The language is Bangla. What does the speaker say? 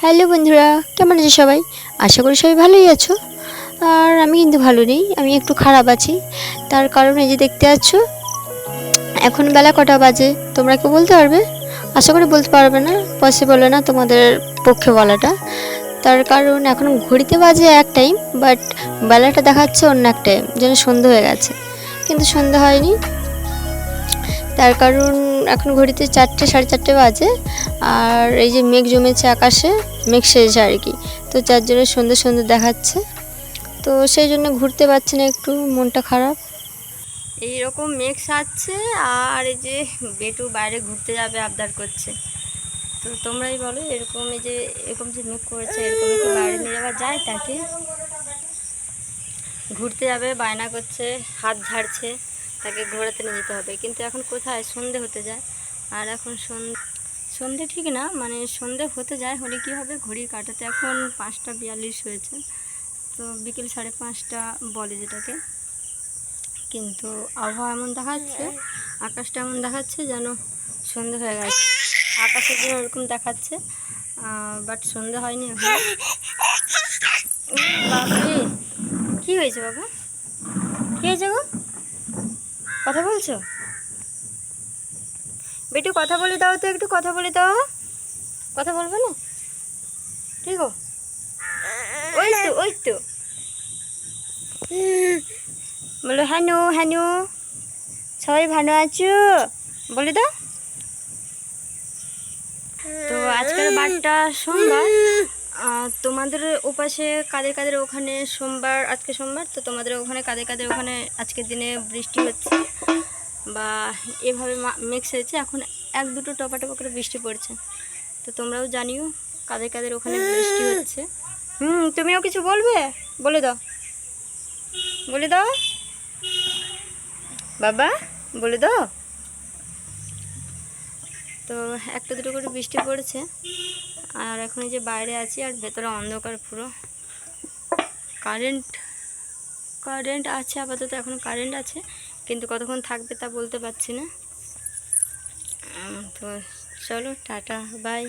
হ্যালো বন্ধুরা, কেমন আছো সবাই? আশা করি সবাই ভালোই আছো। আর আমি কিন্তু ভালো নেই, আমি একটু খারাপ আছি। তার কারণ এই যে দেখতে পাচ্ছ, এখন বেলা কটা বাজে তোমরা কেউ বলতে পারবে? আশা করি বলতে পারবে না, পসিবল না তোমাদের পক্ষে বলাটা। তার কারণ এখন ঘড়িতে বাজে এক টাইম, বাট বেলাটা দেখাচ্ছে অন্য এক টাইম, যেন সন্ধ্যা হয়ে গেছে, কিন্তু সন্ধ্যা হয়নি। তার কারণ এখন ঘড়িতে 4টে 4:30 বাজে, আর এই যে মেঘ জমেছে আকাশে, মেঘ সেজেছে আর কি। তো যার জন্য সন্ধ্যে সন্ধ্যে দেখাচ্ছে, তো সেই জন্য ঘুরতে পারছি না, একটু মনটা খারাপ। এইরকম মেঘ সাজছে, আর এই যে বেটু বাইরে ঘুরতে যাবে আবদার করছে। তো তোমরাই বলো, এরকম এই যে এরকম যে মেঘ করেছে, এরকম কি বাইরে নিয়ে যাওয়া যায়? তাকে ঘুরতে যাবে বায়না করছে, হাত ঝাড়ছে, তাকে ঘোরাতে নিয়ে যেতে হবে। কিন্তু এখন কোথায়, সন্ধে হতে যায়। আর এখন সন্ধে ঠিক না, মানে সন্ধে হতে যায়, হলে কি হবে, ঘড়ির কাঁটাতে এখন 5টা 42 হয়েছে। তো বিকেল 5:30 বলে যেটাকে। কিন্তু আবহাওয়া এমন দেখাচ্ছে, আকাশটা এমন দেখাচ্ছে যেন সন্ধে হয়ে গেছে। আকাশের জন্য ওরকম দেখাচ্ছে, বাট সন্ধে হয়নি এখন। বাপরে, কী হয়েছে বাবা? কী হয়েছে গো? কথা বলছো? বেটু কথা বলে দাও তো, একটু কথা বলে দাও। কথা বলবে না? ঠিক ও, ওই তো ওই তো বলো, হ্যানু হ্যানু, সবাই ভালো আছো বলে দাও। তো আজকের বারটা সোমবার, তোমাদের ওপাশে কাদের কাদের ওখানে সোমবার, আজকে সোমবার, তো তোমাদের ওখানে কাদের কাদের ওখানে আজকের দিনে বৃষ্টি হচ্ছে বা এভাবে মেঘ সেরেছে, এখন 1-2 টপা টপা করে বৃষ্টি পড়ছে। তো তোমরাও জানিও কাদের কাদের ওখানে বৃষ্টি হচ্ছে। তুমিও কিছু বলবে? বলে দাও, বলে দাও বাবা, বলে দাও। তো 1-2 করে বৃষ্টি পড়েছে, আর এখন এই যে বাইরে আছি, আর ভেতরে অন্ধকার পুরো। কারেন্ট আছে আপাতত, এখন কারেন্ট আছে, কিন্তু কতক্ষণ থাকবে তা বলতে পারছি না। তো চলো, টাটা, বাই।